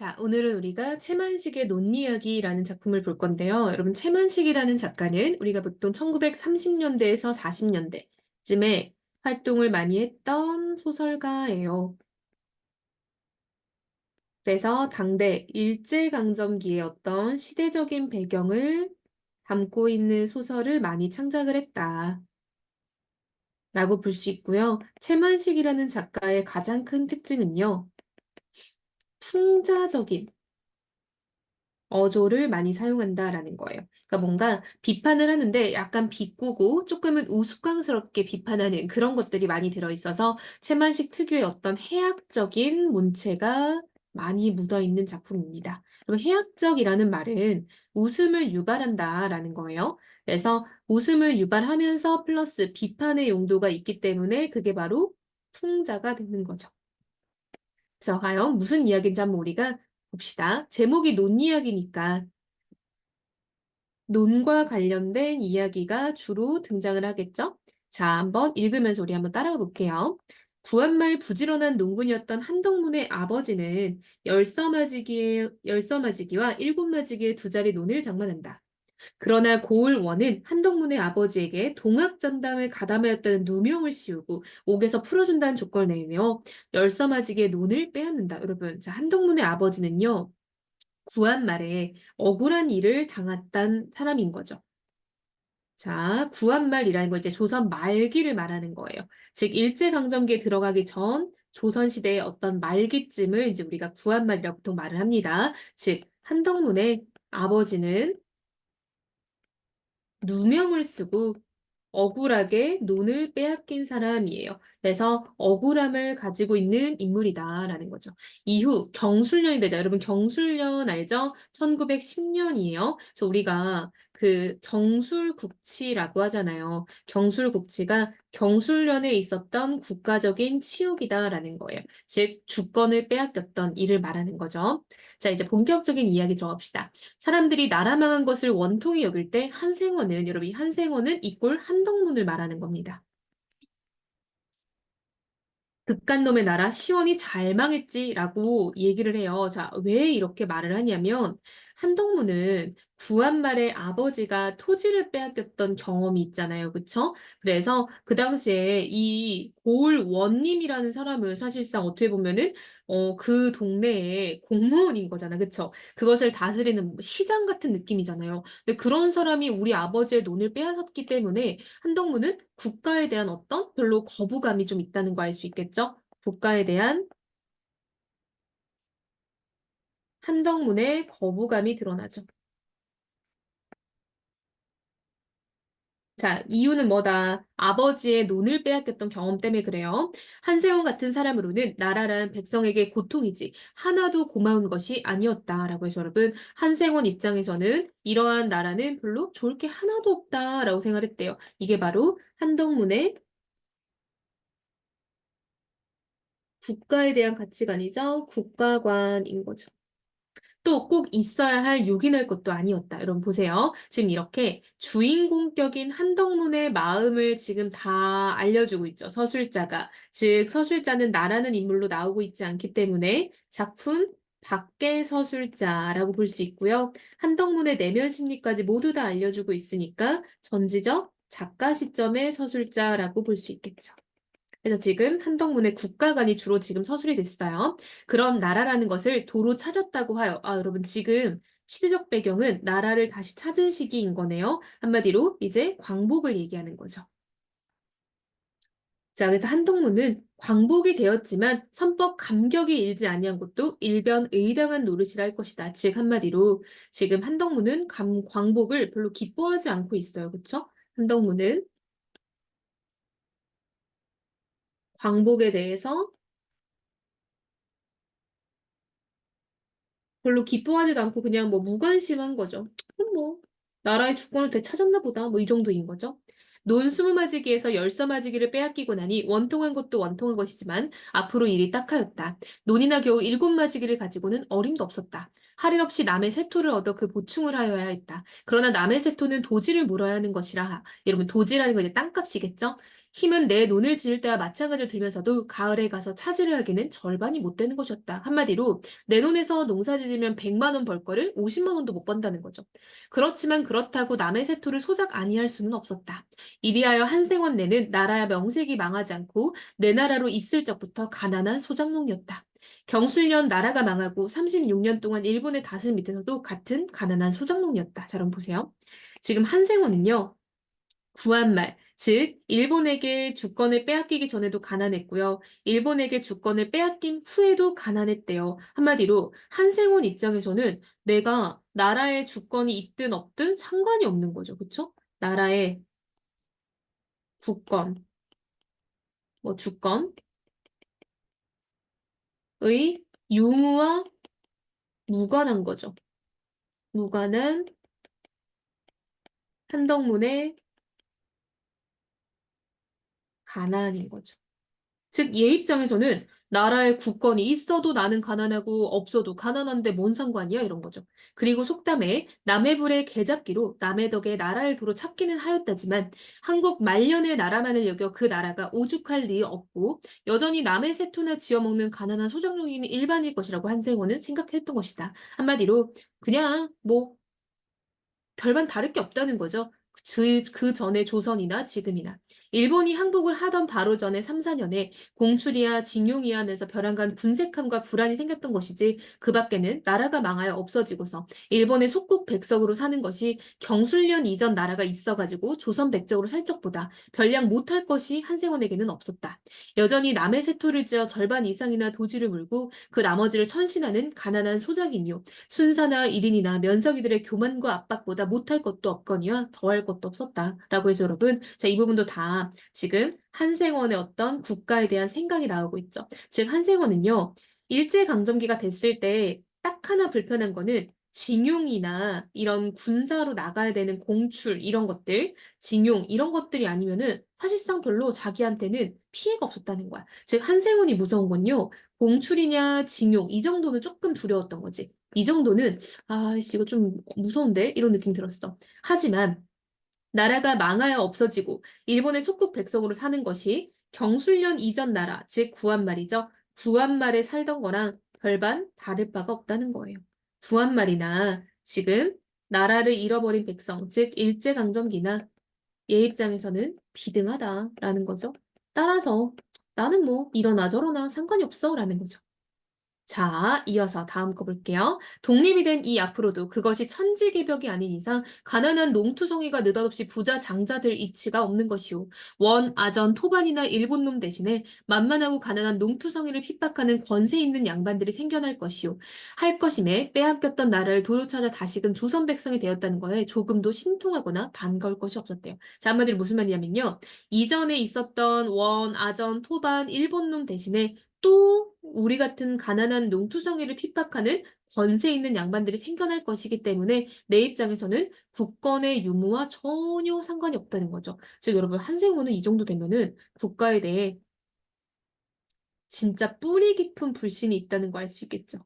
자, 오늘은 우리가 채만식의 논이야기라는 작품을 볼 건데요. 여러분, 채만식이라는 작가는 우리가 보통 1930년대에서 40년대쯤에 활동을 많이 했던 소설가예요. 그래서 당대 일제강점기의 어떤 시대적인 배경을 담고 있는 소설을 많이 창작을 했다. 라고 볼 수 있고요. 채만식이라는 작가의 가장 큰 특징은요. 풍자적인 어조를 많이 사용한다라는 거예요. 그러니까 뭔가 비판을 하는데 약간 비꼬고 조금은 우스꽝스럽게 비판하는 그런 것들이 많이 들어있어서 채만식 특유의 어떤 해학적인 문체가 많이 묻어있는 작품입니다. 그럼 해학적이라는 말은 웃음을 유발한다라는 거예요. 그래서 웃음을 유발하면서 플러스 비판의 용도가 있기 때문에 그게 바로 풍자가 되는 거죠. 그래서 과연 무슨 이야기인지 한번 우리가 봅시다. 제목이 논이야기니까 논과 관련된 이야기가 주로 등장을 하겠죠? 자, 한번 읽으면서 우리 한번 따라가 볼게요. 구한말 부지런한 농군이었던 한덕문의 아버지는 열서맞이기와 일곱맞이기의 두 자리 논을 장만한다. 그러나 고을원은 한덕문의 아버지에게 동학전담을 가담하였다는 누명을 씌우고 옥에서 풀어준다는 조건을 내며 열서맞이기의 논을 빼앗는다. 여러분, 자, 한덕문의 아버지는요. 구한말에 억울한 일을 당했던 사람인 거죠. 자, 구한말이라는 건 이제 조선 말기를 말하는 거예요. 즉, 일제강점기에 들어가기 전 조선시대의 어떤 말기쯤을 이제 우리가 구한말이라고 보통 말을 합니다. 즉, 한덕문의 아버지는 누명을 쓰고 억울하게 논을 빼앗긴 사람이에요. 그래서 억울함을 가지고 있는 인물이다라는 거죠. 이후 경술련이 되죠. 여러분 경술련 알죠? 1910년이에요. 그래서 우리가 그 경술국치라고 하잖아요. 경술국치가 경술련에 있었던 국가적인 치욕이다라는 거예요. 즉 주권을 빼앗겼던 일을 말하는 거죠. 자, 이제 본격적인 이야기 들어갑시다. 사람들이 나라 망한 것을 원통이 여길 때 한생원은 여러분 이 한생원은 이꼴 한덕문을 말하는 겁니다. 극간놈의 나라 시원이 잘 망했지라고 얘기를 해요. 자, 왜 이렇게 말을 하냐면 한덕문은 구한말의 아버지가 토지를 빼앗겼던 경험이 있잖아요. 그쵸? 그래서 그 당시에 이 고을원님이라는 사람은 사실상 어떻게 보면은 그 동네의 공무원인 거잖아. 그쵸? 그것을 다스리는 뭐 시장 같은 느낌이잖아요. 근데 그런 사람이 우리 아버지의 논을 빼앗았기 때문에 한덕문은 국가에 대한 어떤 별로 거부감이 좀 있다는 거 알 수 있겠죠? 국가에 대한 한덕문의 거부감이 드러나죠. 자, 이유는 뭐다? 아버지의 논을 빼앗겼던 경험 때문에 그래요. 한세원 같은 사람으로는 나라란 백성에게 고통이지 하나도 고마운 것이 아니었다라고 해서 여러분 한세원 입장에서는 이러한 나라는 별로 좋을 게 하나도 없다라고 생각했대요. 이게 바로 한덕문의 국가에 대한 가치관이죠. 국가관인 거죠. 또 꼭 있어야 할 요긴할 것도 아니었다. 여러분 보세요. 지금 이렇게 주인공격인 한덕문의 마음을 지금 다 알려주고 있죠. 서술자가. 즉 서술자는 나라는 인물로 나오고 있지 않기 때문에 작품 밖의 서술자라고 볼 수 있고요. 한덕문의 내면 심리까지 모두 다 알려주고 있으니까 전지적 작가 시점의 서술자라고 볼 수 있겠죠. 그래서 지금 한덕문의 국가관이 주로 지금 서술이 됐어요. 그런 나라라는 것을 도로 찾았다고 하여. 아, 여러분 지금 시대적 배경은 나라를 다시 찾은 시기인 거네요. 한마디로 이제 광복을 얘기하는 거죠. 자, 그래서 한덕문은 광복이 되었지만 선법 감격이 일지 아니한 것도 일변 의당한 노릇이라 할 것이다. 즉 한마디로 지금 한덕문은 광복을 별로 기뻐하지 않고 있어요. 그쵸? 한덕문은 광복에 대해서 별로 기뻐하지도 않고 그냥 뭐 무관심한 거죠. 그럼 뭐 나라의 주권을 되찾았나 보다 뭐 이 정도인 거죠. 논 스무 마지기에서 열서 마지기를 빼앗기고 나니 원통한 것도 원통한 것이지만 앞으로 일이 딱하였다. 논이나 겨우 일곱 마지기를 가지고는 어림도 없었다. 할 일 없이 남의 세토를 얻어 그 보충을 하여야 했다. 그러나 남의 세토는 도지를 물어야 하는 것이라. 여러분 도지라는 건 이제 땅값이겠죠? 힘은 내 논을 지을 때와 마찬가지를 들면서도 가을에 가서 차지를 하기는 절반이 못 되는 것이었다. 한마디로 내 논에서 농사 지으면 100만 원 벌 거를 50만 원도 못 번다는 거죠. 그렇지만 그렇다고 남의 세토를 소작 아니할 수는 없었다. 이리하여 한생원 내는 나라야 명색이 망하지 않고 내 나라로 있을 적부터 가난한 소작농이었다. 경술련 나라가 망하고 36년 동안 일본의 다스림 밑에서도 같은 가난한 소작농이었다. 자, 그럼 보세요. 지금 한생원은요. 구한말, 즉 일본에게 주권을 빼앗기기 전에도 가난했고요. 일본에게 주권을 빼앗긴 후에도 가난했대요. 한마디로 한생원 입장에서는 내가 나라의 주권이 있든 없든 상관이 없는 거죠. 그쵸? 나라의 국권, 주권의 유무와 무관한 거죠. 무관한 한덕문의 가난인 거죠. 즉, 얘 입장에서는 나라의 국권이 있어도 나는 가난하고 없어도 가난한데 뭔 상관이야? 이런 거죠. 그리고 속담에 남의 불에 개잡기로 남의 덕에 나라를 도로 찾기는 하였다지만 한국 말년의 나라만을 여겨 그 나라가 오죽할 리 없고 여전히 남의 세토나 지어먹는 가난한 소작농이 일반일 것이라고 한생호는 생각했던 것이다. 한마디로 그냥 별반 다를 게 없다는 거죠. 그 전에 조선이나 지금이나. 일본이 항복을 하던 바로 전에 3, 4년에 공출이야 징용이야 하면서 벼랑간 군색함과 불안이 생겼던 것이지 그 밖에는 나라가 망하여 없어지고서 일본의 속국 백성으로 사는 것이 경술련 이전 나라가 있어가지고 조선 백적으로 살 적보다 별량 못할 것이 한생원에게는 없었다. 여전히 남의 세토를 지어 절반 이상이나 도지를 물고 그 나머지를 천신하는 가난한 소작이며 순사나 일인이나 면석이들의 교만과 압박보다 못할 것도 없거니와 더할 것도 없었다. 라고 해서 여러분, 자, 이 부분도 다 지금 한생원의 어떤 국가에 대한 생각이 나오고 있죠. 즉, 한생원은요, 일제강점기가 됐을 때 딱 하나 불편한 거는 징용이나 이런 군사로 나가야 되는 공출, 이런 것들, 징용, 이런 것들이 아니면은 사실상 별로 자기한테는 피해가 없었다는 거야. 즉, 한생원이 무서운 건요, 공출이냐, 징용, 이 정도는 조금 두려웠던 거지. 이 정도는 아이씨 이거 좀 무서운데 이런 느낌 들었어. 하지만 나라가 망하여 없어지고 일본의 속국 백성으로 사는 것이 경술련 이전 나라, 즉 구한말이죠. 구한말에 살던 거랑 별반 다를 바가 없다는 거예요. 구한말이나 지금 나라를 잃어버린 백성, 즉 일제강점기나 얘 입장에서는 비등하다라는 거죠. 따라서 나는 이러나 저러나 상관이 없어라는 거죠. 자, 이어서 다음 거 볼게요. 독립이 된 이 앞으로도 그것이 천지개벽이 아닌 이상 가난한 농투성이가 느닷없이 부자 장자들 이치가 없는 것이오. 원, 아전, 토반이나 일본놈 대신에 만만하고 가난한 농투성이를 핍박하는 권세 있는 양반들이 생겨날 것이오. 할 것임에 빼앗겼던 나라를 도요찾아 다시금 조선 백성이 되었다는 거에 조금도 신통하거나 반가울 것이 없었대요. 자, 한마디로 무슨 말이냐면요. 이전에 있었던 원, 아전, 토반, 일본놈 대신에 또 우리 같은 가난한 농투성이를 핍박하는 권세 있는 양반들이 생겨날 것이기 때문에 내 입장에서는 국권의 유무와 전혀 상관이 없다는 거죠. 즉 여러분 한생호는 이 정도 되면은 국가에 대해 진짜 뿌리 깊은 불신이 있다는 거 알 수 있겠죠.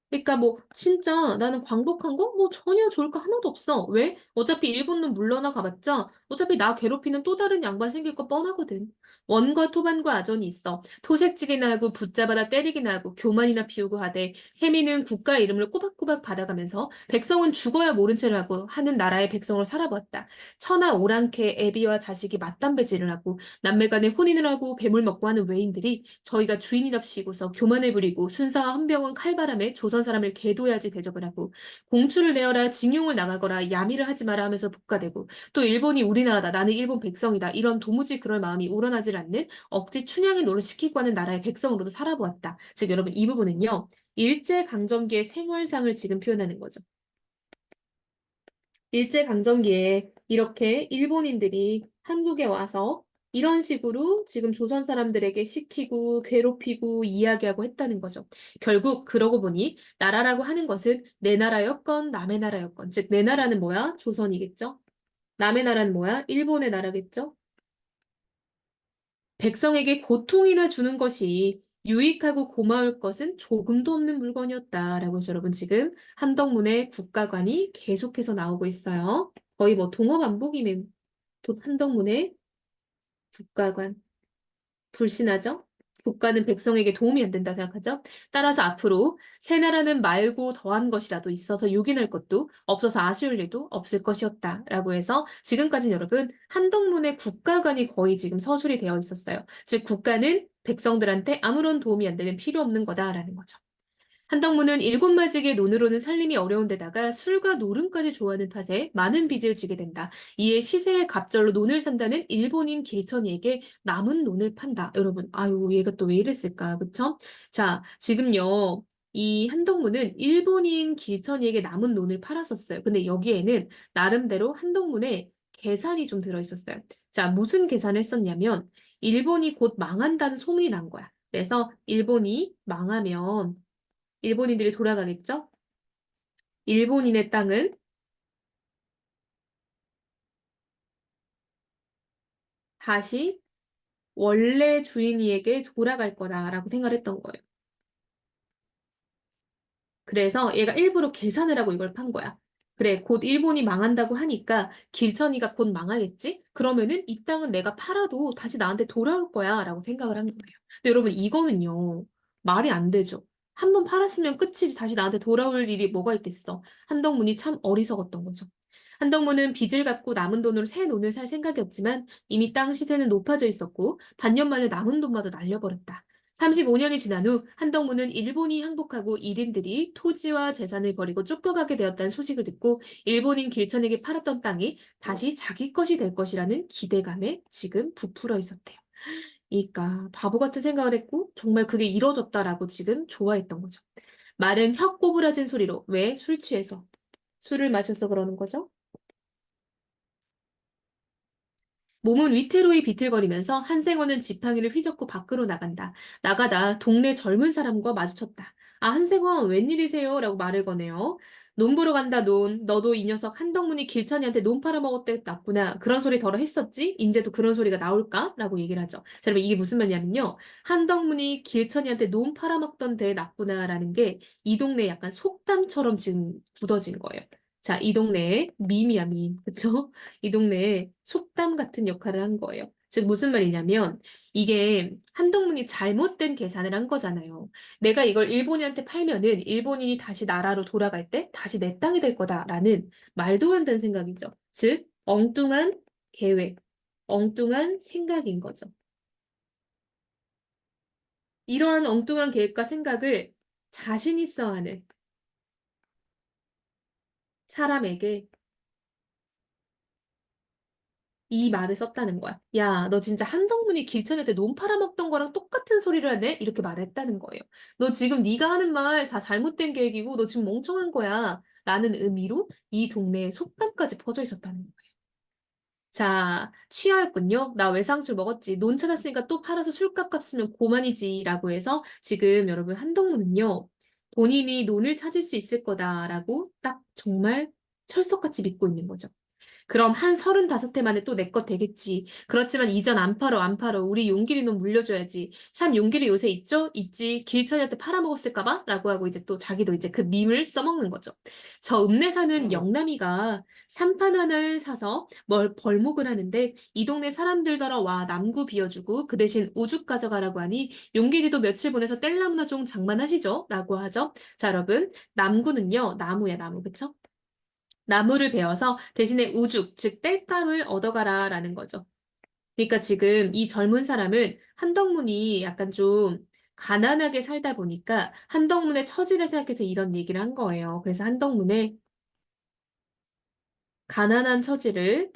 그러니까 진짜 나는 광복한 거 전혀 좋을 거 하나도 없어. 왜? 어차피 일본은 물러나 가봤자 어차피 나 괴롭히는 또 다른 양반 생길 거 뻔하거든. 원과 토반과 아전이 있어. 토색질이나 하고 붙잡아다 때리기나 하고 교만이나 피우고 하되 세미는 국가 이름을 꼬박꼬박 받아가면서 백성은 죽어야 모른 채를 하고 하는 나라의 백성으로 살아보았다. 처나 오랑캐 애비와 자식이 맞담배질을 하고 남매간에 혼인을 하고 배물 먹고 하는 외인들이 저희가 주인이랍시고서 교만을 부리고 순사와 헌병은 칼바람에 조선 사람을 계도해야지 대접을 하고 공추를 내어라 징용을 나가거라 야미를 하지 마라 하면서 복가되고 또 일본이 우리나라다 나는 일본 백성이다 이런 도무지 그럴 마음이 우러나질 않는 억지 춘향의 노릇 시키고 하는 나라의 백성으로도 살아보았다. 즉 여러분 이 부분은요. 일제강점기의 생활상을 지금 표현하는 거죠. 일제강점기에 이렇게 일본인들이 한국에 와서 이런 식으로 지금 조선 사람들에게 시키고 괴롭히고 이야기하고 했다는 거죠. 결국 그러고 보니 나라라고 하는 것은 내 나라였건 남의 나라였건 즉 내 나라는 뭐야? 조선이겠죠? 남의 나라는 뭐야? 일본의 나라겠죠? 백성에게 고통이나 주는 것이 유익하고 고마울 것은 조금도 없는 물건이었다라고 해서 여러분 지금 한덕문의 국가관이 계속해서 나오고 있어요. 거의 동어 반복이면 한덕문의 국가관. 불신하죠? 국가는 백성에게 도움이 안 된다 생각하죠? 따라서 앞으로 새 나라는 말고 더한 것이라도 있어서 요긴할 것도 없어서 아쉬울 일도 없을 것이었다. 라고 해서 지금까지 여러분 한덕문의 국가관이 거의 지금 서술이 되어 있었어요. 즉 국가는 백성들한테 아무런 도움이 안 되는 필요 없는 거다라는 거죠. 한덕무는 일곱 마지기의 논으로는 살림이 어려운 데다가 술과 노름까지 좋아하는 탓에 많은 빚을 지게 된다. 이에 시세의 갑절로 논을 산다는 일본인 길천이에게 남은 논을 판다. 여러분, 아유, 얘가 또 왜 이랬을까, 그쵸? 자, 지금요, 이 한덕무는 일본인 길천이에게 남은 논을 팔았었어요. 근데 여기에는 나름대로 한덕문의 계산이 좀 들어있었어요. 자, 무슨 계산을 했었냐면, 일본이 곧 망한다는 소문이 난 거야. 그래서 일본이 망하면 일본인들이 돌아가겠죠? 일본인의 땅은 다시 원래 주인이에게 돌아갈 거다라고 생각을 했던 거예요. 그래서 얘가 일부러 계산을 하고 이걸 판 거야. 그래, 곧 일본이 망한다고 하니까 길천이가 곧 망하겠지? 그러면은 이 땅은 내가 팔아도 다시 나한테 돌아올 거야 라고 생각을 한 거예요. 근데 여러분, 이거는요, 말이 안 되죠. 한 번 팔았으면 끝이지 다시 나한테 돌아올 일이 뭐가 있겠어. 한덕문이 참 어리석었던 거죠. 한덕문은 빚을 갚고 남은 돈으로 새 논을 살 생각이었지만 이미 땅 시세는 높아져 있었고 반년 만에 남은 돈마저 날려버렸다. 35년이 지난 후 한덕무는 일본이 항복하고 일인들이 토지와 재산을 버리고 쫓겨가게 되었다는 소식을 듣고 일본인 길천에게 팔았던 땅이 다시 자기 것이 될 것이라는 기대감에 지금 부풀어 있었대요. 그러니까 바보 같은 생각을 했고 정말 그게 이뤄졌다라고 지금 좋아했던 거죠. 말은 혀 꼬부라진 소리로 왜 술 취해서 술을 마셔서 그러는 거죠? 몸은 위태로이 비틀거리면서 한생원은 지팡이를 휘젓고 밖으로 나간다. 나가다 동네 젊은 사람과 마주쳤다. 아, 한생원, 웬일이세요? 라고 말을 거네요. 논 보러 간다, 논. 너도 이 녀석 한덕문이 길천이한테 논 팔아먹었대, 났구나. 그런 소리 덜어 했었지? 인제도 그런 소리가 나올까? 라고 얘기를 하죠. 자, 여러분, 이게 무슨 말이냐면요. 한덕문이 길천이한테 논 팔아먹던 데 났구나. 라는 게 이 동네에 약간 속담처럼 지금 굳어진 거예요. 자, 이 동네에 밈이야, 밈. 그쵸? 이 동네에 속담 같은 역할을 한 거예요. 즉, 무슨 말이냐면, 이게 한동문이 잘못된 계산을 한 거잖아요. 내가 이걸 일본인한테 팔면은 일본인이 다시 나라로 돌아갈 때 다시 내 땅이 될 거다라는 말도 안 되는 생각이죠. 즉, 엉뚱한 계획, 엉뚱한 생각인 거죠. 이러한 엉뚱한 계획과 생각을 자신 있어 하는 사람에게 이 말을 썼다는 거야. 야, 너 진짜 한덕문이 길천일 때 논 팔아먹던 거랑 똑같은 소리를 하네? 이렇게 말했다는 거예요. 너 지금 네가 하는 말 다 잘못된 계획이고 너 지금 멍청한 거야. 라는 의미로 이 동네에 속담까지 퍼져 있었다는 거예요. 자, 취하였군요. 나 외상술 먹었지. 논 찾았으니까 또 팔아서 술값 갚으면 고만이지. 라고 해서 지금 여러분 한덕문은요. 본인이 논을 찾을 수 있을 거다라고 딱 정말 철석같이 믿고 있는 거죠. 그럼 한 35해 만에 또 내 것 되겠지. 그렇지만 이전 안 팔어, 안 팔어. 우리 용길이 놈 물려줘야지. 참 용길이 요새 있죠? 있지. 길천이한테 팔아먹었을까봐? 라고 하고 이제 또 자기도 이제 그 밈을 써먹는 거죠. 저 읍내 사는 영남이가 삼판 하나를 사서 뭘 벌목을 하는데 이 동네 사람들더러 와 남구 비워주고 그 대신 우죽 가져가라고 하니 용길이도 며칠 보내서 뗄나무나 좀 장만하시죠? 라고 하죠. 자, 여러분. 남구는요, 나무야, 나무. 그쵸? 나무를 베어서 대신에 우죽, 즉 땔감을 얻어가라라는 거죠. 그러니까 지금 이 젊은 사람은 한덕문이 약간 좀 가난하게 살다 보니까 한덕문의 처지를 생각해서 이런 얘기를 한 거예요. 그래서 한덕문의 가난한 처지를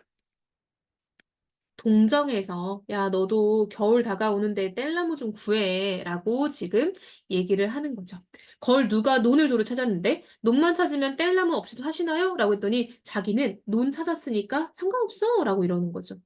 동정해서 야, 너도 겨울 다가오는데 뗄나무 좀 구해 라고 지금 얘기를 하는 거죠. 걸 누가 논을 도로 찾았는데 논만 찾으면 뗄나무 없이도 하시나요? 라고 했더니 자기는 논 찾았으니까 상관없어 라고 이러는 거죠.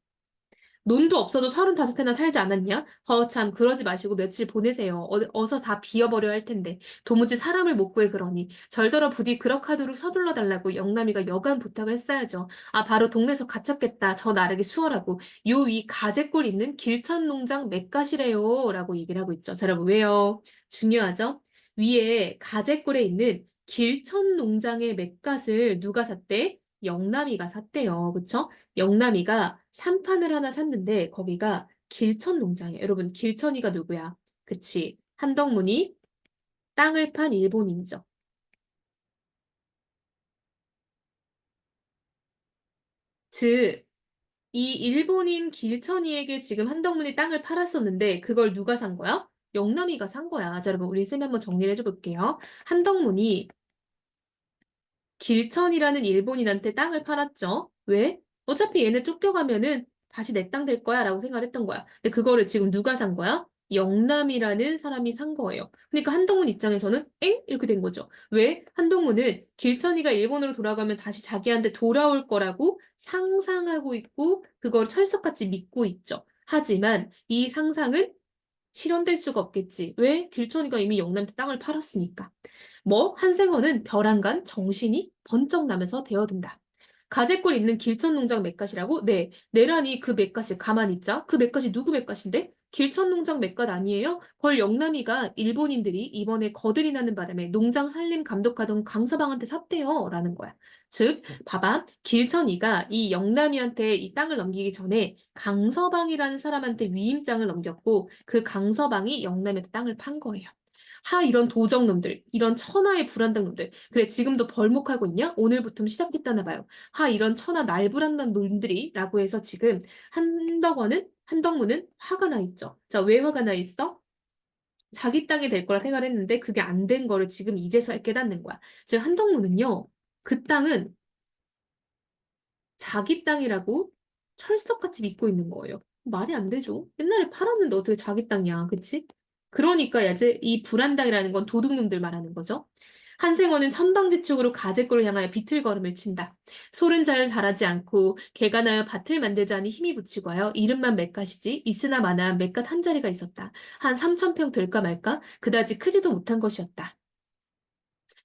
논도 없어도 35해나 살지 않았냐? 참, 그러지 마시고 며칠 보내세요. 어서 다 비워버려 할 텐데. 도무지 사람을 못 구해 그러니. 절더러 부디 그럭하도록 서둘러 달라고 영남이가 여간 부탁을 했어야죠. 아, 바로 동네에서 갇혔겠다. 저 나르게 수월하고. 요 위 가재골 있는 길천 농장 맷갓이래요. 라고 얘기를 하고 있죠. 자, 여러분, 왜요? 중요하죠? 위에 가재골에 있는 길천 농장의 맷갓을 누가 샀대? 영남이가 샀대요. 그쵸? 영남이가 산판을 하나 샀는데 거기가 길천 농장이에요. 여러분, 길천이가 누구야? 그치. 한덕문이 땅을 판 일본인이죠. 즉, 이 일본인 길천이에게 지금 한덕문이 땅을 팔았었는데 그걸 누가 산 거야? 영남이가 산 거야. 자, 여러분, 우리 쌤이 한번 정리를 해줘 볼게요. 한덕문이 길천이라는 일본인한테 땅을 팔았죠. 왜? 어차피 얘네 쫓겨가면은 다시 내 땅 될 거야 라고 생각을 했던 거야. 근데 그거를 지금 누가 산 거야? 영남이라는 사람이 산 거예요. 그러니까 한동훈 입장에서는 엥? 이렇게 된 거죠. 왜? 한동훈은 길천이가 일본으로 돌아가면 다시 자기한테 돌아올 거라고 상상하고 있고 그걸 철석같이 믿고 있죠. 하지만 이 상상은 실현될 수가 없겠지. 왜? 길천이가 이미 영남한테 땅을 팔았으니까. 뭐 한생원은 벼랑간 정신이 번쩍 나면서 되어든다. 가재골 있는 길천농장 맷갓이라고? 네. 내란이 그 맷갓이 가만히 있자. 그 맷갓이 누구 맷갓인데? 길천농장 맷갓 아니에요? 걸 영남이가 일본인들이 이번에 거들이 나는 바람에 농장 살림 감독하던 강서방한테 샀대요. 라는 거야. 즉, 봐봐. 길천이가 이 영남이한테 이 땅을 넘기기 전에 강서방이라는 사람한테 위임장을 넘겼고 그 강서방이 영남이한테 땅을 판 거예요. 하, 이런 도적놈들, 이런 천하의 불안당놈들. 그래, 지금도 벌목하고 있냐? 오늘부터 시작했다나 봐요. 하, 이런 천하 날불안한 놈들이, 라고 해서 지금 한덕문은 화가 나 있죠. 자, 왜 화가 나 있어? 자기 땅이 될 거라 생각을 했는데 그게 안 된 거를 지금 이제서야 깨닫는 거야. 즉, 한덕문은요, 그 땅은 자기 땅이라고 철석같이 믿고 있는 거예요. 말이 안 되죠. 옛날에 팔았는데 어떻게 자기 땅이야, 그치? 그러니까 이제 이 불안당이라는 건 도둑놈들 말하는 거죠. 한생원은 천방지축으로 가재골을 향하여 비틀걸음을 친다. 솔은 잘 자라지 않고 개가 나여 밭을 만들자니 힘이 붙이고 하여 이름만 맷갓이지 있으나 마나 맷갓 한 자리가 있었다. 한 3,000평 될까 말까 그다지 크지도 못한 것이었다.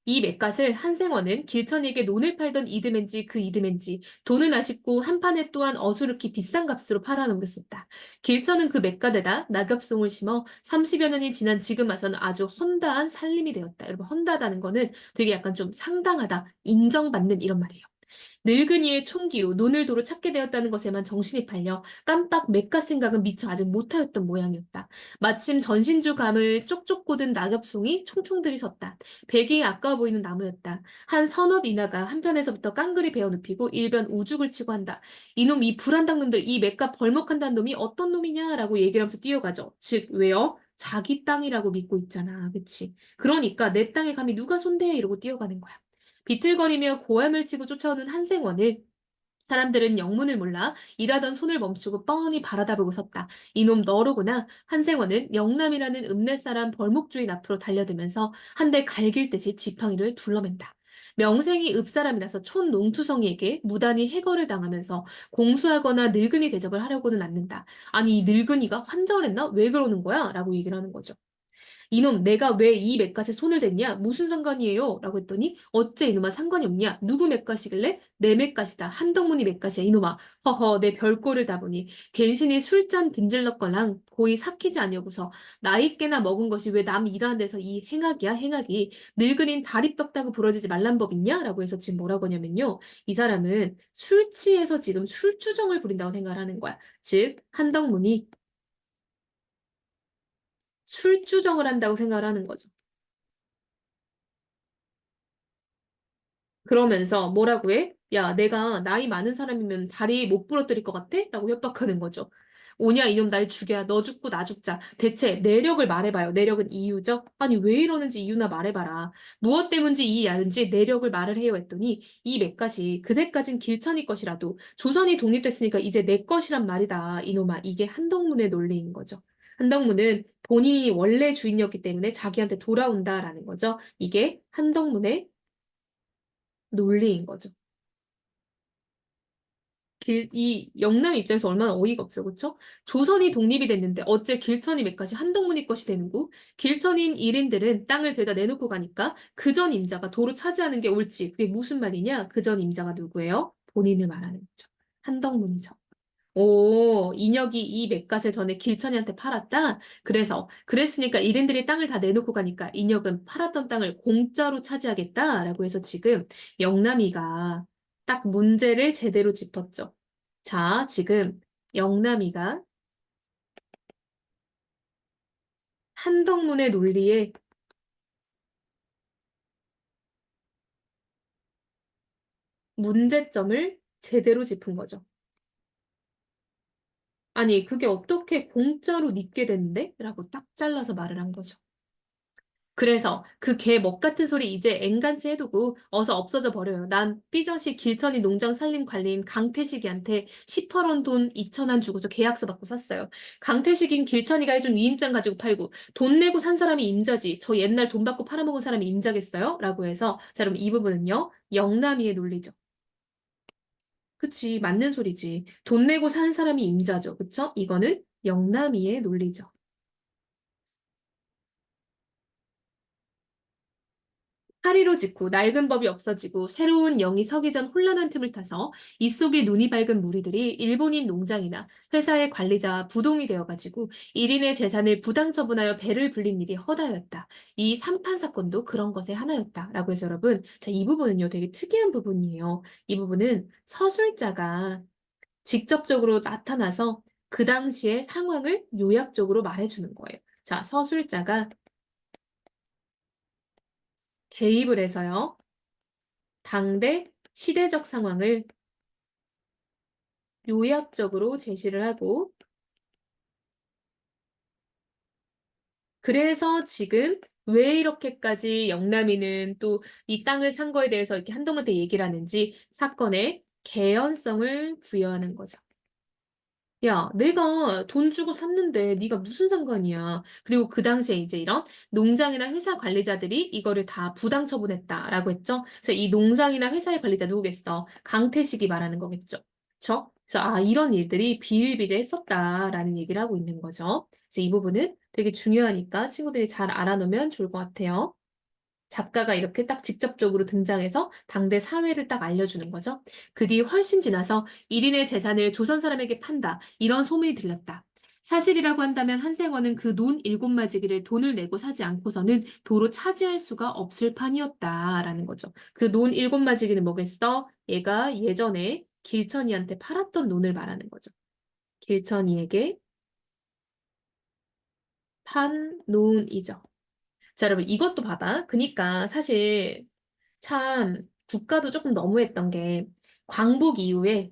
이 맷갓을 한생원은 길천에게 논을 팔던 이듬해인지 그 이듬해인지 돈은 아쉽고 한 판에 또한 어수룩히 비싼 값으로 팔아넘겼었다. 길천은 그 맷갓에다 낙엽송을 심어 30여 년이 지난 지금 와서는 아주 헌다한 살림이 되었다. 여러분, 헌다하다는 거는 되게 약간 좀 상당하다, 인정받는 이런 말이에요. 늙은이의 총기로 논을 도로 찾게 되었다는 것에만 정신이 팔려 깜빡 맥갓 생각은 미처 아직 못하였던 모양이었다. 마침 전신주 감을 쪽쪽 꽂은 낙엽송이 총총 들이섰다. 베개에 아까워 보이는 나무였다. 한 서너 이나가 한편에서부터 깡그리 베어 눕히고 일변 우죽을 치고 한다. 이놈 이 불안당 놈들 이 맥갓 벌목한다는 놈이 어떤 놈이냐라고 얘기를 하면서 뛰어가죠. 즉 왜요? 자기 땅이라고 믿고 있잖아. 그치? 그러니까 내 땅에 감히 누가 손대? 이러고 뛰어가는 거야. 비틀거리며 고함을 치고 쫓아오는 한생원을 사람들은 영문을 몰라 일하던 손을 멈추고 뻔히 바라다보고 섰다. 이놈 너로구나. 한생원은 영남이라는 읍내사람 벌목주인 앞으로 달려들면서 한 대 갈길 듯이 지팡이를 둘러맨다. 명생이 읍사람이라서 촌농투성이에게 무단히 해거를 당하면서 공수하거나 늙은이 대접을 하려고는 않는다. 아니 이 늙은이가 환장을 했나? 왜 그러는 거야? 라고 얘기를 하는 거죠. 이놈, 내가 왜 이 맷갓에 손을 댔냐? 무슨 상관이에요? 라고 했더니, 어째 이놈아 상관이 없냐? 누구 맷갓이길래? 내 맷갓이다. 한덕문이 맷갓이야. 이놈아, 허허, 내 별꼴을 다 보니, 갠신이 술잔 든질럭걸랑 고이 삭히지 아니하고서, 나이 깨나 먹은 것이 왜 남 일하는 데서 이 행악이야, 행악이. 늙은인 다리 떡다고 부러지지 말란 법 있냐? 라고 해서 지금 뭐라고 하냐면요. 이 사람은 술 취해서 지금 술주정을 부린다고 생각을 하는 거야. 즉, 한덕문이 술주정을 한다고 생각을 하는 거죠. 그러면서 뭐라고 해? 야, 내가 나이 많은 사람이면 다리 못 부러뜨릴 것 같아? 라고 협박하는 거죠. 오냐, 이놈 날 죽여. 너 죽고 나 죽자. 대체 내력을 말해봐요. 내력은 이유죠? 아니, 왜 이러는지 이유나 말해봐라. 무엇 때문인지 이해하는지 내력을 말을 해요 했더니 이 맷갓이 그새까진 길천이 것이라도 조선이 독립됐으니까 이제 내 것이란 말이다. 이놈아, 이게 한덕문의 논리인 거죠. 한덕문은 본인이 원래 주인이었기 때문에 자기한테 돌아온다라는 거죠. 이게 한덕문의 논리인 거죠. 이 영남 입장에서 얼마나 어이가 없어, 그쵸? 조선이 독립이 됐는데 어째 길천이 몇 가지 한동문이 것이 되는구? 길천인 일인들은 땅을 대다 내놓고 가니까 그 전 임자가 도로 차지하는 게 옳지. 그게 무슨 말이냐? 그 전 임자가 누구예요? 본인을 말하는 거죠. 한덕문이죠. 오, 인혁이 이 맷갓을 전에 길천이한테 팔았다? 그랬으니까 일인들이 땅을 다 내놓고 가니까 인혁은 팔았던 땅을 공짜로 차지하겠다라고 해서 지금 영남이가 딱 문제를 제대로 짚었죠. 자, 지금 영남이가 한덕문의 논리에 문제점을 제대로 짚은 거죠. 아니, 그게 어떻게 공짜로 닉게 됐는데? 라고 딱 잘라서 말을 한 거죠. 그래서 그 개 먹 같은 소리 이제 앵간치 해두고 어서 없어져 버려요. 난 삐져시 길천이 농장 살림 관리인 강태식이한테 18원 돈 2,000원 주고서 계약서 받고 샀어요. 강태식인 길천이가 해준 위임장 가지고 팔고 돈 내고 산 사람이 임자지. 저 옛날 돈 받고 팔아먹은 사람이 임자겠어요? 라고 해서 자, 여러분 이 부분은요. 영남이의 논리죠. 그치, 맞는 소리지. 돈 내고 산 사람이 임자죠. 그쵸? 이거는 영남이의 논리죠. 파리로 짓고 낡은 법이 없어지고 새로운 영이 서기 전 혼란한 틈을 타서 이 속에 눈이 밝은 무리들이 일본인 농장이나 회사의 관리자와 부동이 되어가지고 1인의 재산을 부당 처분하여 배를 불린 일이 허다였다. 이 삼판 사건도 그런 것의 하나였다. 라고 해서 여러분, 자, 이 부분은요, 되게 특이한 부분이에요. 이 부분은 서술자가 직접적으로 나타나서 그 당시의 상황을 요약적으로 말해주는 거예요. 자, 서술자가 개입을 해서요. 당대 시대적 상황을 요약적으로 제시를 하고, 그래서 지금 왜 이렇게까지 영남이는 또 이 땅을 산 거에 대해서 이렇게 한동훈한테 얘기를 하는지 사건의 개연성을 부여하는 거죠. 야, 내가 돈 주고 샀는데 네가 무슨 상관이야. 그리고 그 당시에 이제 이런 농장이나 회사 관리자들이 이거를 다 부당 처분했다라고 했죠. 그래서 이 농장이나 회사의 관리자 누구겠어? 강태식이 말하는 거겠죠. 그쵸? 그래서 아, 이런 일들이 비일비재했었다라는 얘기를 하고 있는 거죠. 그래서 이 부분은 되게 중요하니까 친구들이 잘 알아놓으면 좋을 것 같아요. 작가가 이렇게 딱 직접적으로 등장해서 당대 사회를 딱 알려주는 거죠. 그 뒤 훨씬 지나서 1인의 재산을 조선 사람에게 판다. 이런 소문이 들렸다. 사실이라고 한다면 한생원은 그 논 7마지기를 돈을 내고 사지 않고서는 도로 차지할 수가 없을 판이었다라는 거죠. 그 논 7마지기는 뭐겠어? 얘가 예전에 길천이한테 팔았던 논을 말하는 거죠. 길천이에게 판 논이죠. 자, 여러분, 이것도 봐봐. 그니까 사실 참 국가도 조금 너무했던 게 광복 이후에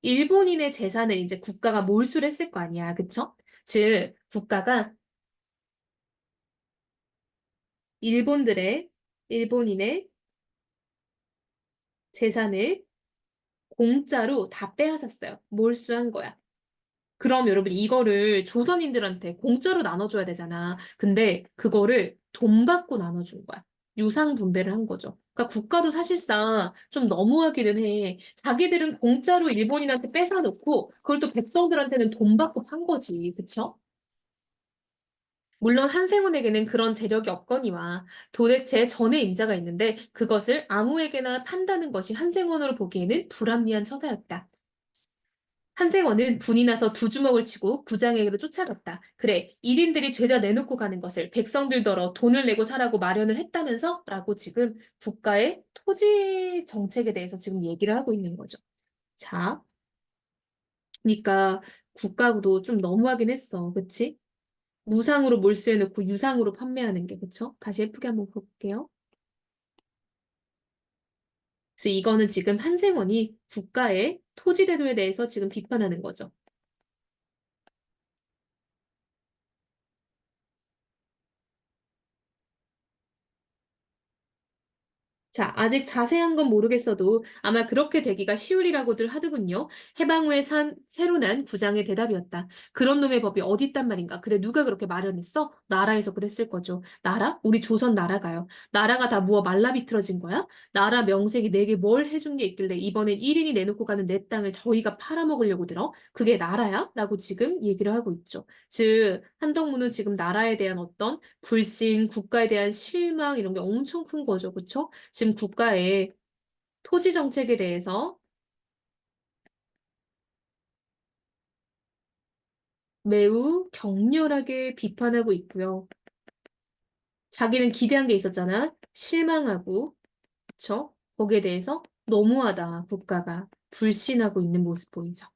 일본인의 재산을 이제 국가가 몰수를 했을 거 아니야. 그쵸? 즉, 국가가 일본인의 재산을 공짜로 다 빼앗았어요. 몰수한 거야. 그럼 여러분 이거를 조선인들한테 공짜로 나눠줘야 되잖아. 근데 그거를 돈 받고 나눠준 거야. 유상 분배를 한 거죠. 그러니까 국가도 사실상 좀 너무하기는 해. 자기들은 공짜로 일본인한테 뺏어놓고 그걸 또 백성들한테는 돈 받고 판 거지. 그쵸? 물론 한생운에게는 그런 재력이 없거니와 도대체 전에 임자가 있는데 그것을 아무에게나 판다는 것이 한생원으로 보기에는 불합리한 처사였다. 한생원은 분이 나서 두 주먹을 치고 구장에게로 쫓아갔다. 그래, 1인들이 죄다 내놓고 가는 것을 백성들더러 돈을 내고 사라고 마련을 했다면서? 라고 지금 국가의 토지 정책에 대해서 지금 얘기를 하고 있는 거죠. 자, 그러니까 국가도 좀 너무하긴 했어. 그치? 무상으로 몰수해놓고 유상으로 판매하는 게, 그쵸? 다시 예쁘게 한번 볼게요. 그래서 이거는 지금 한생원이 국가의 토지 대도에 대해서 지금 비판하는 거죠. 자, 아직 자세한 건 모르겠어도 아마 그렇게 되기가 쉬우리라고들 하더군요. 해방 후에 새로 난 구장의 대답이었다. 그런 놈의 법이 어디 있단 말인가? 그래, 누가 그렇게 마련했어? 나라에서 그랬을 거죠. 나라? 우리 조선 나라가요. 나라가 다 무어 말라비틀어진 거야? 나라 명색이 내게 뭘 해준 게 있길래 이번엔 1인이 내놓고 가는 내 땅을 저희가 팔아먹으려고 들어? 그게 나라야? 라고 지금 얘기를 하고 있죠. 즉, 한덕무는 지금 나라에 대한 어떤 불신, 국가에 대한 실망 이런 게 엄청 큰 거죠. 그쵸? 지금 국가의 토지 정책에 대해서 매우 격렬하게 비판하고 있고요. 자기는 기대한 게 있었잖아. 실망하고, 그쵸? 거기에 대해서 너무하다. 국가가 불신하고 있는 모습 보이죠.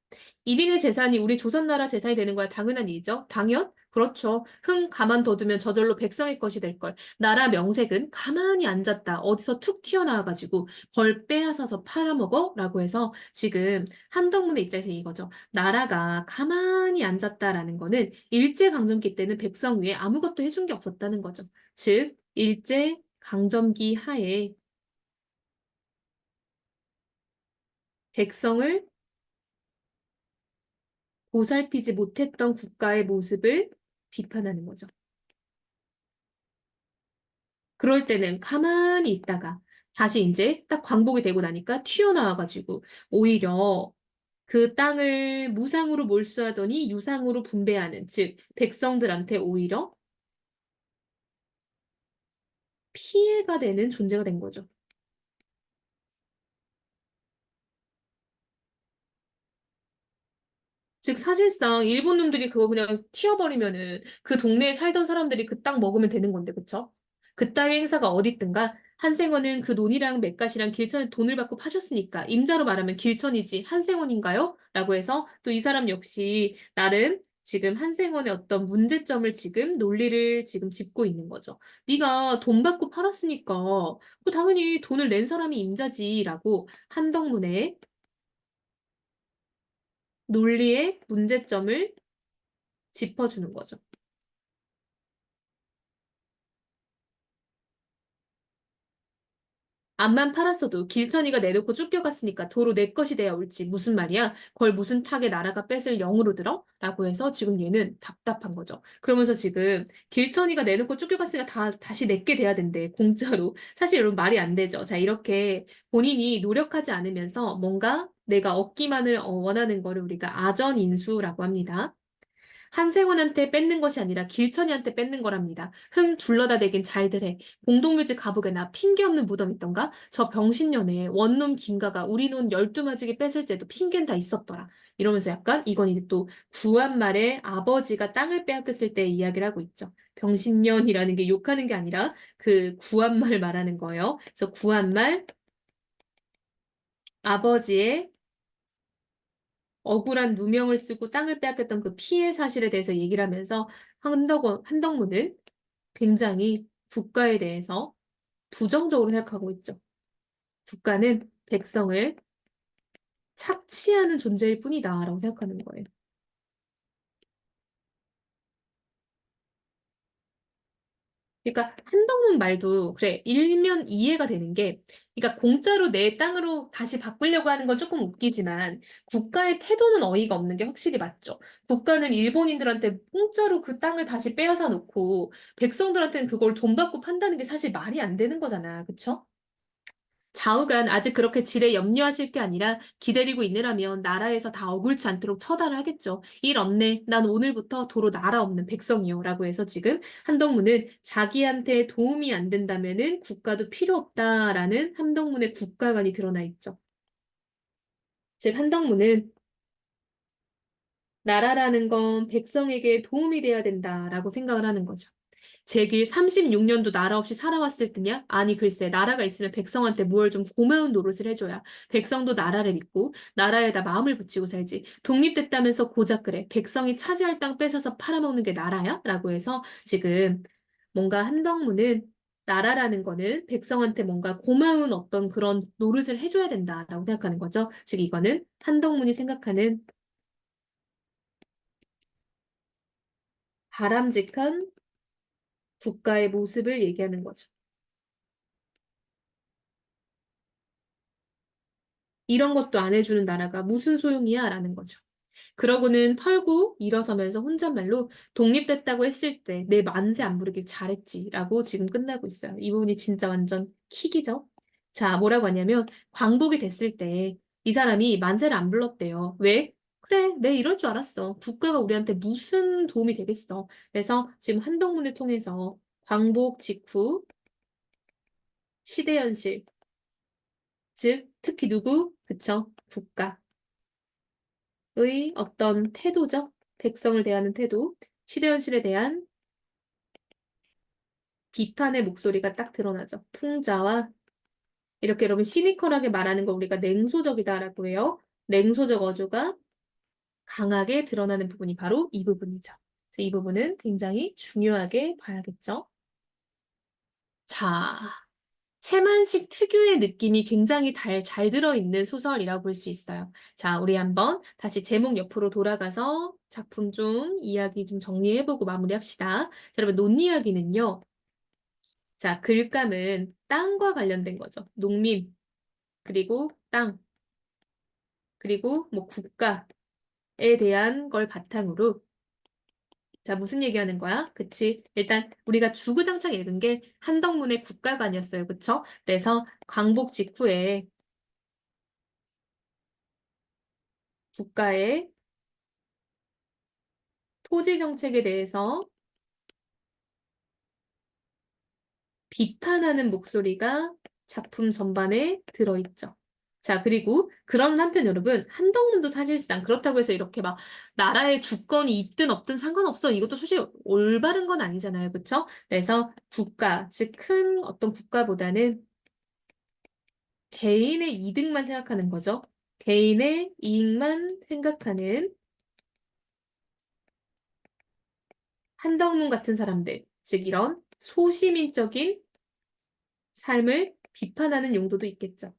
1인의 재산이 우리 조선나라 재산이 되는 거야. 당연한 일이죠. 당연? 그렇죠. 흥 가만둬두면 저절로 백성의 것이 될 걸. 나라 명색은 가만히 앉았다. 어디서 툭 튀어나와가지고 걸 빼앗아서 팔아먹어? 라고 해서 지금 한덕문의 입장에서 이거죠. 나라가 가만히 앉았다라는 거는 일제강점기 때는 백성 위에 아무것도 해준 게 없었다는 거죠. 즉, 일제강점기 하에 백성을 보살피지 못했던 국가의 모습을 비판하는 거죠. 그럴 때는 가만히 있다가 다시 이제 딱 광복이 되고 나니까 튀어나와가지고 오히려 그 땅을 무상으로 몰수하더니 유상으로 분배하는, 즉, 백성들한테 오히려 피해가 되는 존재가 된 거죠. 즉, 사실상 일본 놈들이 그거 그냥 튀어버리면은 그 동네에 살던 사람들이 그 땅 먹으면 되는 건데, 그쵸? 그따위 행사가 어딨든가 한생원은 그 논이랑 맷갓이랑 길천에 돈을 받고 파셨으니까 임자로 말하면 길천이지 한생원인가요? 라고 해서 또 이 사람 역시 나름 지금 한생원의 어떤 문제점을 지금 논리를 지금 짚고 있는 거죠. 네가 돈 받고 팔았으니까 그 당연히 돈을 낸 사람이 임자지라고 한덕문의 논리의 문제점을 짚어주는 거죠. 암만 팔았어도 길천이가 내놓고 쫓겨갔으니까 도로 내 것이 돼야 옳지. 무슨 말이야? 걸 무슨 탁에 나라가 뺏을 영으로 들어? 라고 해서 지금 얘는 답답한 거죠. 그러면서 지금 길천이가 내놓고 쫓겨갔으니까 다시 내게 돼야 된대. 공짜로. 사실 여러분 말이 안 되죠. 자, 이렇게 본인이 노력하지 않으면서 뭔가 내가 얻기만을 원하는 거를 우리가 아전인수라고 합니다. 한생원한테 뺏는 것이 아니라 길천이한테 뺏는 거랍니다. 흥 불러다 대긴 잘들 해. 공동묘지 가보게나 핑계 없는 무덤 있던가? 저 병신년에 원놈 김가가 우리 논 12마지기 뺏을 때도 핑계는 다 있었더라. 이러면서 약간 이건 이제 또 구한말에 아버지가 땅을 빼앗겼을 때 이야기를 하고 있죠. 병신년이라는 게 욕하는 게 아니라 그 구한말 말하는 거예요. 그래서 구한말 아버지의 억울한 누명을 쓰고 땅을 빼앗겼던 그 피해 사실에 대해서 얘기를 하면서 한덕문은 굉장히 국가에 대해서 부정적으로 생각하고 있죠. 국가는 백성을 착취하는 존재일 뿐이다라고 생각하는 거예요. 그러니까 한동훈 말도 그래 일면 이해가 되는 게 그러니까 공짜로 내 땅으로 다시 바꾸려고 하는 건 조금 웃기지만 국가의 태도는 어이가 없는 게 확실히 맞죠. 국가는 일본인들한테 공짜로 그 땅을 다시 빼앗아 놓고 백성들한테는 그걸 돈 받고 판다는 게 사실 말이 안 되는 거잖아. 그쵸? 좌우간 아직 그렇게 지레 염려하실 게 아니라 기다리고 있느라면 나라에서 다 억울치 않도록 처단을 하겠죠. 일 없네. 난 오늘부터 도로 나라 없는 백성이요. 라고 해서 지금 한덕문은 자기한테 도움이 안 된다면은 국가도 필요 없다라는 한덕문의 국가관이 드러나 있죠. 즉 한덕문은 나라라는 건 백성에게 도움이 돼야 된다라고 생각을 하는 거죠. 제길 36년도 나라 없이 살아왔을 듯냐? 아니, 글쎄, 나라가 있으면 백성한테 무얼 좀 고마운 노릇을 해줘야 백성도 나라를 믿고 나라에다 마음을 붙이고 살지. 독립됐다면서 고작 그래. 백성이 차지할 땅 뺏어서 팔아먹는 게 나라야? 라고 해서 지금 뭔가 한덕문은 나라라는 거는 백성한테 뭔가 고마운 어떤 그런 노릇을 해줘야 된다라고 생각하는 거죠. 즉, 이거는 한덕문이 생각하는 바람직한 국가의 모습을 얘기하는 거죠. 이런 것도 안 해주는 나라가 무슨 소용이야? 라는 거죠. 그러고는 털고 일어서면서 혼잣말로 독립됐다고 했을 때 내 만세 안 부르길 잘했지 라고 지금 끝나고 있어요. 이 부분이 진짜 완전 킥이죠. 자, 뭐라고 하냐면 광복이 됐을 때 이 사람이 만세를 안 불렀대요. 왜? 그래, 내 이럴 줄 알았어. 국가가 우리한테 무슨 도움이 되겠어. 그래서 지금 한동훈을 통해서 광복 직후 시대현실, 즉 특히 누구? 그쵸? 국가. 의 어떤 태도죠. 백성을 대하는 태도, 시대현실에 대한 비판의 목소리가 딱 드러나죠. 풍자와 이렇게 여러분 시니컬하게 말하는 걸 우리가 냉소적이다라고 해요. 냉소적 어조가 강하게 드러나는 부분이 바로 이 부분이죠. 이 부분은 굉장히 중요하게 봐야겠죠. 자, 채만식 특유의 느낌이 굉장히 잘 들어있는 소설이라고 볼 수 있어요. 자, 우리 한번 다시 제목 옆으로 돌아가서 작품 좀 이야기 좀 정리해보고 마무리합시다. 자, 여러분 논이야기는요. 자, 글감은 땅과 관련된 거죠. 농민, 그리고 땅, 그리고 뭐 국가에 대한 걸 바탕으로 자, 무슨 얘기하는 거야? 그치? 일단 우리가 주구장창 읽은 게 한덕문의 국가관이었어요. 그쵸? 그래서 광복 직후에 국가의 토지 정책에 대해서 비판하는 목소리가 작품 전반에 들어있죠. 자, 그리고 그런 한편 여러분, 한덕문도 사실상 그렇다고 해서 이렇게 막 나라의 주권이 있든 없든 상관없어. 이것도 사실 올바른 건 아니잖아요. 그쵸? 그래서 국가, 즉 큰 어떤 국가보다는 개인의 이득만 생각하는 거죠. 개인의 이익만 생각하는 한덕문 같은 사람들, 즉 이런 소시민적인 삶을 비판하는 용도도 있겠죠.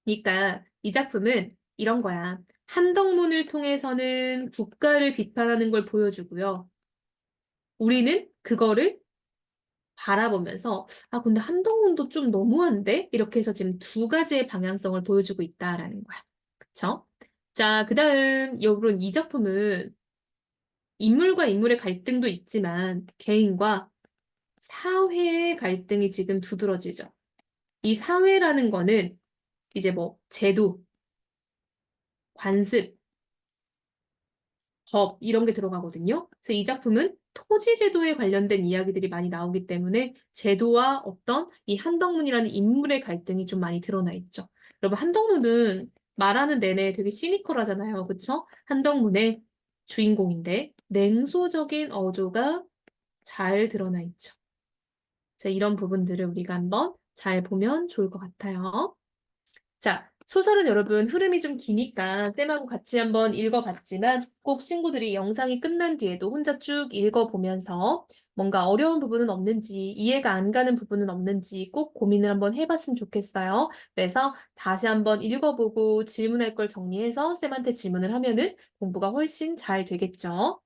그러니까 이 작품은 이런 거야. 한덕문을 통해서는 국가를 비판하는 걸 보여주고요. 우리는 그거를 바라보면서 아 근데 한덕문도 좀 너무한데? 이렇게 해서 지금 두 가지의 방향성을 보여주고 있다라는 거야. 그쵸? 자, 그다음 여러분 이 작품은 인물과 인물의 갈등도 있지만 개인과 사회의 갈등이 지금 두드러지죠. 이 사회라는 거는 이제 뭐 제도, 관습, 법 이런 게 들어가거든요. 그래서 이 작품은 토지 제도에 관련된 이야기들이 많이 나오기 때문에 제도와 어떤 이 한덕문이라는 인물의 갈등이 좀 많이 드러나 있죠. 여러분 한덕문은 말하는 내내 되게 시니컬하잖아요. 그쵸? 한덕문의 주인공인데 냉소적인 어조가 잘 드러나 있죠. 자, 이런 부분들을 우리가 한번 잘 보면 좋을 것 같아요. 자, 소설은 여러분 흐름이 좀 기니까 쌤하고 같이 한번 읽어봤지만 꼭 친구들이 영상이 끝난 뒤에도 혼자 쭉 읽어보면서 뭔가 어려운 부분은 없는지 이해가 안 가는 부분은 없는지 꼭 고민을 한번 해봤으면 좋겠어요. 그래서 다시 한번 읽어보고 질문할 걸 정리해서 쌤한테 질문을 하면은 공부가 훨씬 잘 되겠죠.